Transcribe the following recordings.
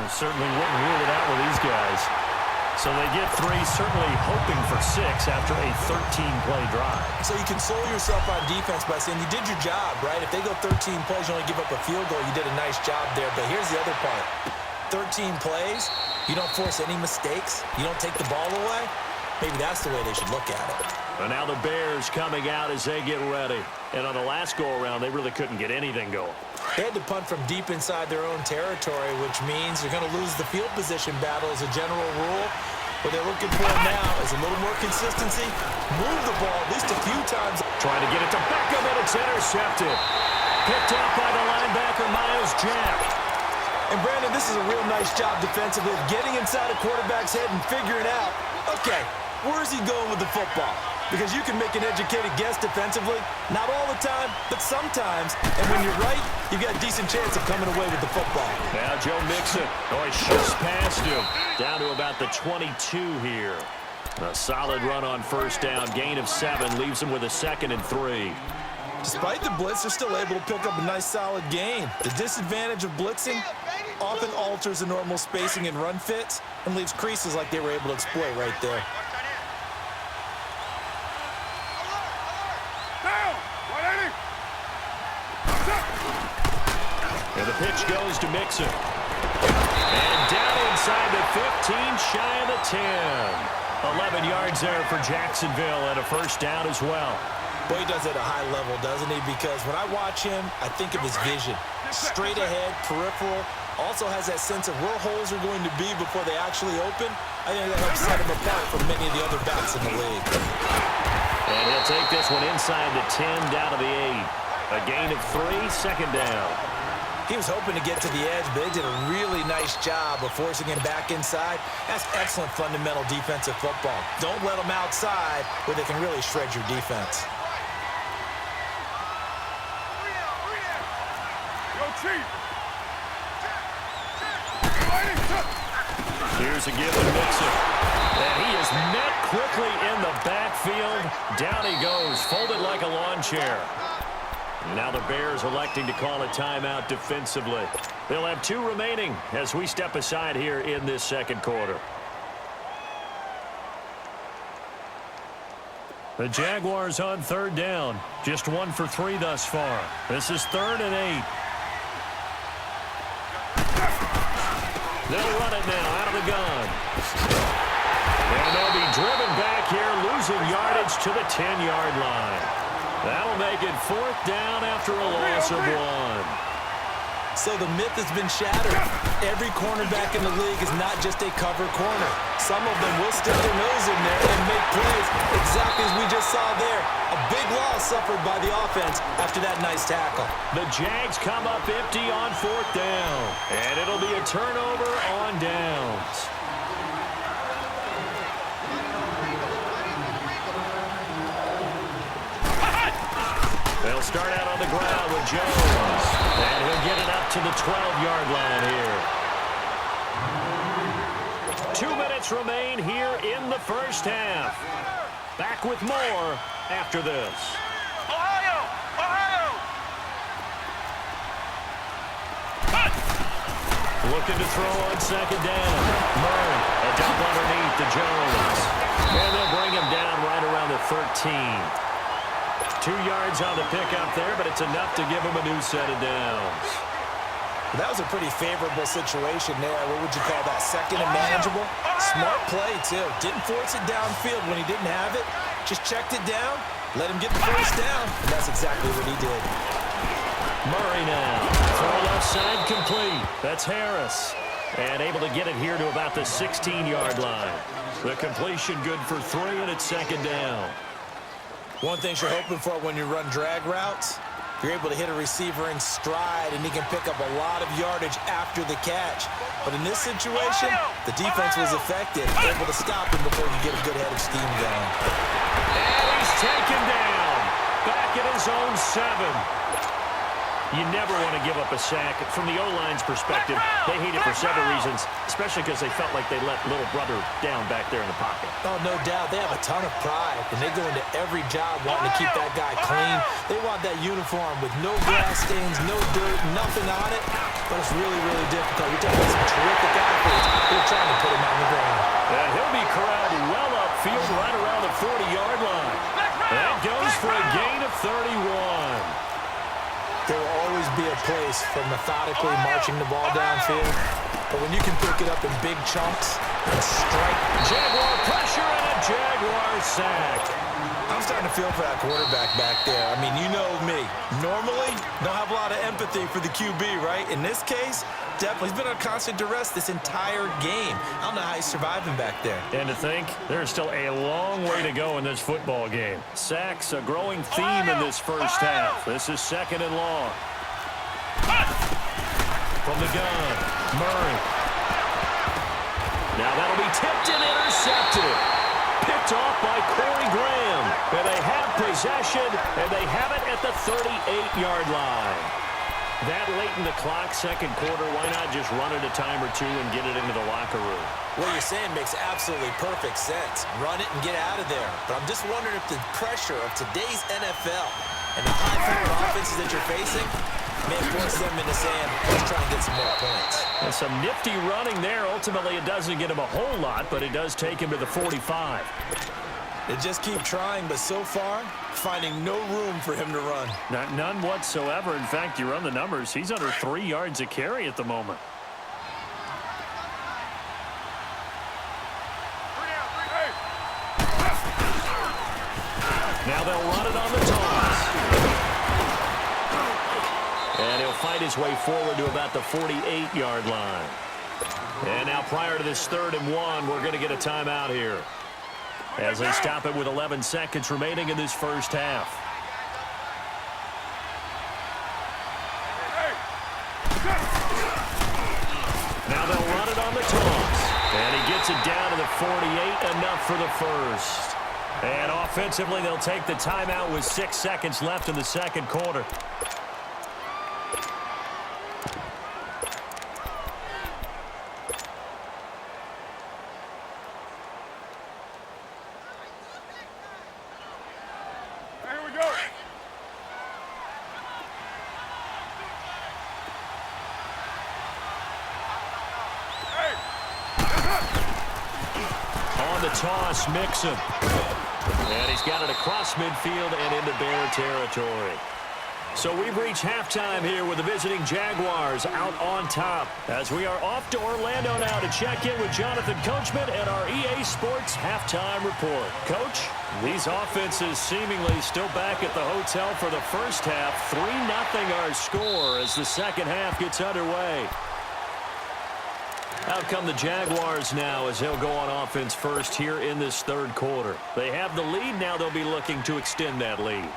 certainly wouldn't rule it out with these guys. So they get 3, certainly hoping for 6 after a 13-play drive. So you console yourself on defense by saying you did your job, right? If they go 13 plays, you only give up a field goal, you did a nice job there. But here's the other part. 13 plays, you don't force any mistakes, you don't take the ball away. Maybe that's the way they should look at it. And now the Bears coming out as they get ready. And on the last go-around, they really couldn't get anything going. They had to punt from deep inside their own territory, which means they're going to lose the field position battle as a general rule. What they're looking for now is a little more consistency. Move the ball at least a few times. Trying to get it to Beckham, and it's intercepted. Picked up by the linebacker, Miles Jack. And, Brandon, this is a real nice job defensively of getting inside a quarterback's head and figuring out, okay, where is he going with the football? Because you can make an educated guess defensively. Not all the time, but sometimes. And when you're right, you've got a decent chance of coming away with the football. Now Joe Mixon. Oh, he shoots past him. Down to about the 22 here. A solid run on first down. Gain of 7 leaves him with a 2nd and 3. Despite the blitz, they're still able to pick up a nice solid gain. The disadvantage of blitzing often alters the normal spacing and run fits and leaves creases like they were able to exploit right there. And the pitch goes to Mixon. And down inside the 15, shy of the 10. 11 yards there for Jacksonville and a first down as well. Boy, he does it at a high level, doesn't he? Because when I watch him, I think of his vision. Straight ahead, peripheral. Also has that sense of where holes are going to be before they actually open. I think that helps set him apart from many of the other backs in the league. And he'll take this one inside the 10, down to the 8. A gain of 3, second down. He was hoping to get to the edge, but they did a really nice job of forcing him back inside. That's excellent fundamental defensive football. Don't let them outside where they can really shred your defense. Here's a give to Mixon. And he is met quickly in the backfield. Down he goes, folded like a lawn chair. Now the Bears electing to call a timeout defensively. They'll have 2 remaining as we step aside here in this second quarter. The Jaguars on third down. Just 1 for 3 thus far. This is 3rd and 8. They'll run it now out of the gun. And they'll be driven back here, losing yardage to the 10-yard line. That'll make it 4th down after a loss of 1. So the myth has been shattered. Every cornerback in the league is not just a cover corner. Some of them will stick their nose in there and make plays, exactly as we just saw there. A big loss suffered by the offense after that nice tackle. The Jags come up empty on 4th down, and it'll be a turnover on downs. They'll start out on the ground with Jones, and he'll get it up to the 12-yard line here. 2 minutes remain here in the first half. Back with more after this. Ohio! Looking to throw on second down. Murray, a dump underneath to Jones. And they'll bring him down right around the 13. 2 yards on the pickup there, but it's enough to give him a new set of downs. That was a pretty favorable situation there. What would you call that? Second and manageable? Smart play, too. Didn't force it downfield when he didn't have it. Just checked it down, let him get the first down, and that's exactly what he did. Murray now. Throw left side complete. That's Harris. And able to get it here to about the 16-yard line. The completion good for 3, and it's second down. One thing you're hoping for when you run drag routes, you're able to hit a receiver in stride, and he can pick up a lot of yardage after the catch. But in this situation, the defense was effective, able to stop him before he could get a good head of steam going. And he's taken down. Back at his own 7. You never want to give up a sack. From the O-line's perspective, they hate it for several reasons, especially because they felt like they let little brother down back there in the pocket. Oh, no doubt. They have a ton of pride, and they go into every job wanting to keep that guy clean. They want that uniform with no grass stains, no dirt, nothing on it. But it's really, really difficult. You're talking about some terrific place for methodically marching the ball downfield. But when you can pick it up in big chunks and strike. Jaguar pressure and a Jaguar sack. I'm starting to feel for that quarterback back there. I mean, you know me. Normally, don't have a lot of empathy for the QB, right? In this case, definitely. He's been under constant duress this entire game. I don't know how he's surviving back there. And to think, there's still a long way to go in this football game. Sacks, a growing theme in this first half. This is 2nd and long. From the gun, Murray. Now that'll be tipped and intercepted. Picked off by Corey Graham. And they have possession, and they have it at the 38-yard line. That late in the clock, second quarter, why not just run it a time or two and get it into the locker room? What you're saying makes absolutely perfect sense. Run it and get out of there. But I'm just wondering if the pressure of today's NFL and the high-powered offenses that you're facing may force them into saying, let's try and get some more points. And some nifty running there. Ultimately, it doesn't get him a whole lot, but it does take him to the 45. They just keep trying, but so far, finding no room for him to run. None whatsoever. In fact, you run the numbers. He's under 3 yards a carry at the moment. Now they'll run it on the toss. And he'll fight his way forward to about the 48-yard line. And now prior to this 3rd and 1, we're going to get a timeout here, as they stop it with 11 seconds remaining in this first half. Now they'll run it on the toss. And he gets it down to the 48, enough for the first. And offensively, they'll take the timeout with 6 seconds left in the second quarter. Toss, Mixon. And he's got it across midfield and into Bear territory. So we've reached halftime here with the visiting Jaguars out on top, as we are off to Orlando now to check in with Jonathan Coachman and our EA Sports halftime report. Coach, these offenses seemingly still back at the hotel for the first half. 3-0 our score as the second half gets underway. Out come the Jaguars now as they'll go on offense first here in this third quarter. They have the lead. Now they'll be looking to extend that lead.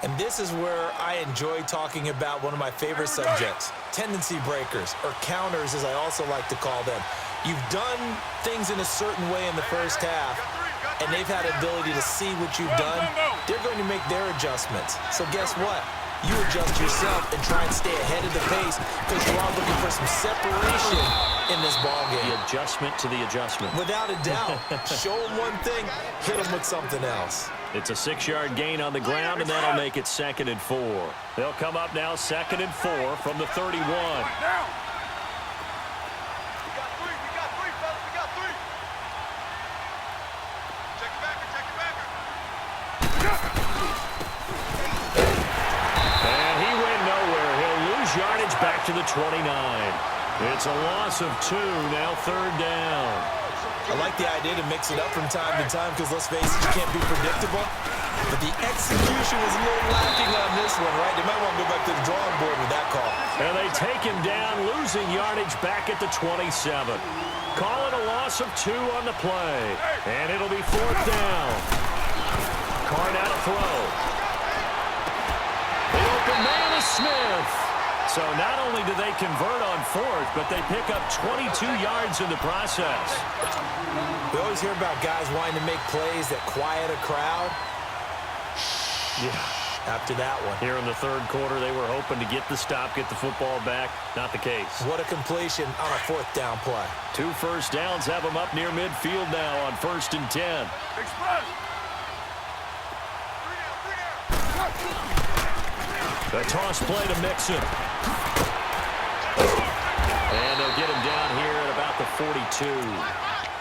And this is where I enjoy talking about one of my favorite subjects, tendency breakers, or counters as I also like to call them. You've done things in a certain way in the first half, and they've had the ability to see what you've done. They're going to make their adjustments. So guess what? You adjust yourself and try and stay ahead of the pace, because you are looking for some separation in this ballgame. The adjustment to the adjustment. Without a doubt. Show them one thing, hit them with something else. It's a 6-yard gain on the ground, and that'll make it 2nd and 4. They'll come up now 2nd and 4 from the 31. Yardage back to the 29. It's a loss of 2, now 3rd down. I like the idea to mix it up from time to time because, let's face it, you can't be predictable. But the execution was a little lacking on this one, right? They might want to go back to the drawing board with that call. And they take him down, losing yardage back at the 27. Call it a loss of 2 on the play. And it'll be 4th down. Carr now to throw. The open man is Smith. So not only do they convert on 4th, but they pick up 22 yards in the process. We always hear about guys wanting to make plays that quiet a crowd. Yeah. After that one. Here in the third quarter, they were hoping to get the stop, get the football back. Not the case. What a completion on a 4th down play. 2 first downs have them up near midfield now on 1st and 10. Express. The toss play to Mixon. And they'll get him down here at about the 42.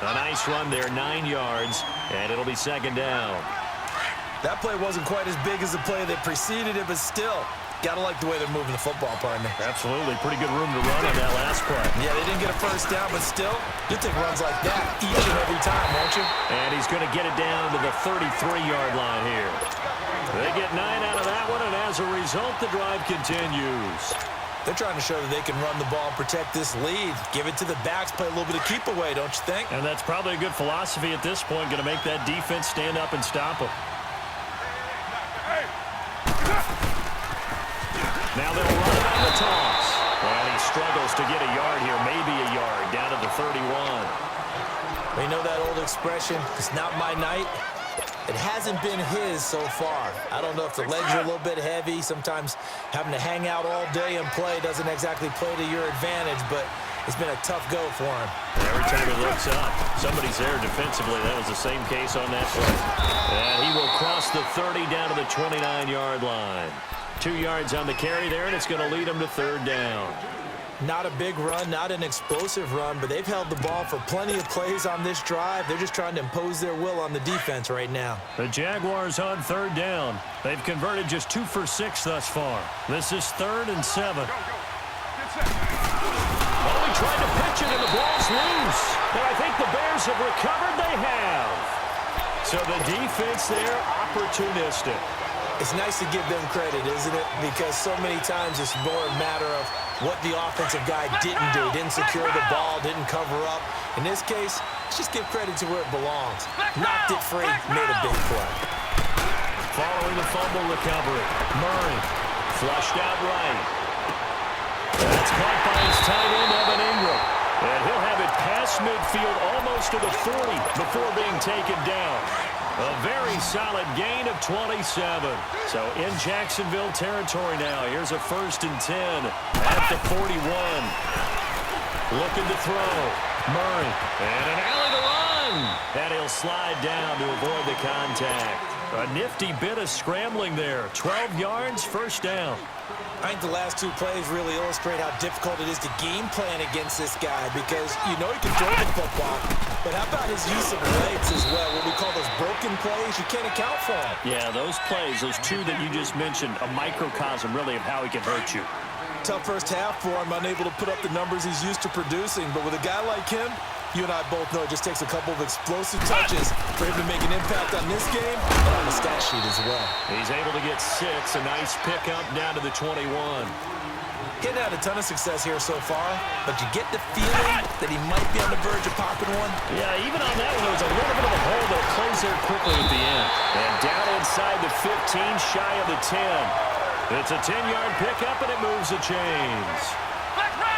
A nice run there, 9 yards, and it'll be 2nd down. That play wasn't quite as big as the play that preceded it, but still, Gotta like the way they're moving the football, partner. Absolutely. Pretty good room to run on that last play. Yeah, they didn't get a first down, but still, you'll take runs like that each and every time, won't you? And he's going to get it down to the 33-yard line here. They get 9 out of that one, and as a result, the drive continues. They're trying to show that they can run the ball and protect this lead. Give it to the backs, play a little bit of keep away, don't you think? And that's probably a good philosophy at this point, going to make that defense stand up and stop them. Now they'll run it on the toss. And he struggles to get a yard here, maybe a yard, down to the 31. We know that old expression, it's not my night. It hasn't been his so far. I don't know if the legs are a little bit heavy. Sometimes having to hang out all day and play doesn't exactly play to your advantage, but it's been a tough go for him. Every time he looks up, somebody's there defensively. That was the same case on that play. And he will cross the 30 down to the 29-yard line. 2 yards on the carry there, and it's going to lead him to third down. Not a big run, not an explosive run, but they've held the ball for plenty of plays on this drive. They're just trying to impose their will on the defense right now. The Jaguars on third down. They've converted just 2 for 6 thus far. This is 3rd and 7. Well, he tried to pitch it, and the ball's loose. And I think the Bears have recovered. They have. So the defense there, opportunistic. It's nice to give them credit, isn't it? Because so many times it's more a matter of what the offensive guy didn't do. Didn't secure the ball, didn't cover up. In this case, let's just give credit to where it belongs. Knocked it free, made a big play. Following the fumble recovery, Murray flushed out right. That's caught by his tight end, Evan Ingram. And he'll have it past midfield almost to the 40 before being taken down. A very solid gain of 27. So in Jacksonville territory now. Here's a 1st and 10 at the 41. Looking to throw. Murray. And an alley to run. And he'll slide down to avoid the contact. A nifty bit of scrambling there. 12 yards, 1st down. I think the last 2 plays really illustrate how difficult it is to game plan against this guy because you know he can throw the football, but how about his use of legs as well? What we call those broken plays, you can't account for them. Yeah, those plays, those 2 that you just mentioned, a microcosm really of how he can hurt you. Tough first half for him, unable to put up the numbers he's used to producing, but with a guy like him, you and I both know it just takes a couple of explosive touches for him to make an impact on this game and on the stat sheet as well. He's able to get 6, a nice pickup down to the 21. Getting had a ton of success here so far, but you get the feeling that he might be on the verge of popping one. Yeah, even on that one, there was a little bit of a hole, but it closed there quickly at the end. And down inside the 15, shy of the 10. It's a 10-yard pickup, and it moves the chains.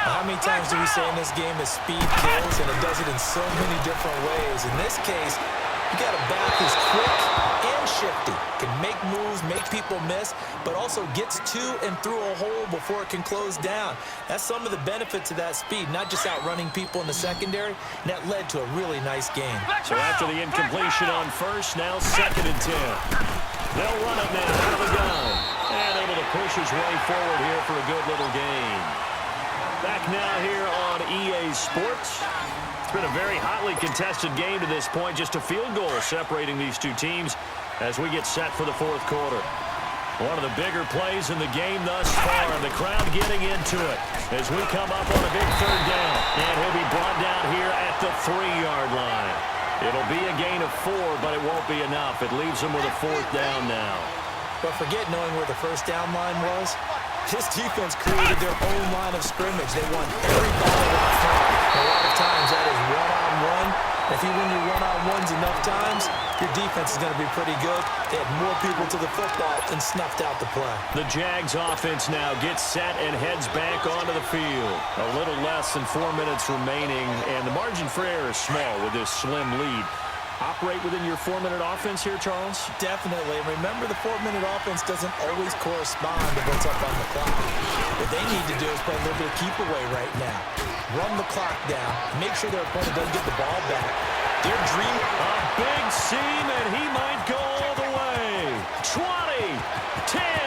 How many times do we say in this game that speed kills, and it does it in so many different ways? In this case, you got a back who's quick and shifty, can make moves, make people miss, but also gets to and through a hole before it can close down. That's some of the benefits of that speed, not just outrunning people in the secondary, and that led to a really nice game. So after the incompletion on 1st, now 2nd and 10. They'll run it now out of the gun, and able to push his way forward here for a good little gain. Back now here on EA Sports. It's been a very hotly contested game to this point. Just a field goal separating these 2 teams as we get set for the 4th quarter. One of the bigger plays in the game thus far, and the crowd getting into it as we come up on a big 3rd down. And he'll be brought down here at the 3-yard line. It'll be a gain of 4, but it won't be enough. It leaves them with a 4th down now. But forget knowing where the 1st down line was. This defense created their own line of scrimmage. They won every battle out front. A lot of times that is one-on-one. If you win your one-on-ones enough times, your defense is going to be pretty good. They had more people to the football and snuffed out the play. The Jags offense now gets set and heads back onto the field. A little less than 4 minutes remaining, and the margin for error is small with this slim lead. Operate within your 4-minute offense here, Charles? Definitely. Remember, the 4-minute offense doesn't always correspond to what's up on the clock. What they need to do is play a little bit of keep away right now. Run the clock down. Make sure their opponent doesn't get the ball back. Their dream. A big seam, and he might go all the way. 20, 10.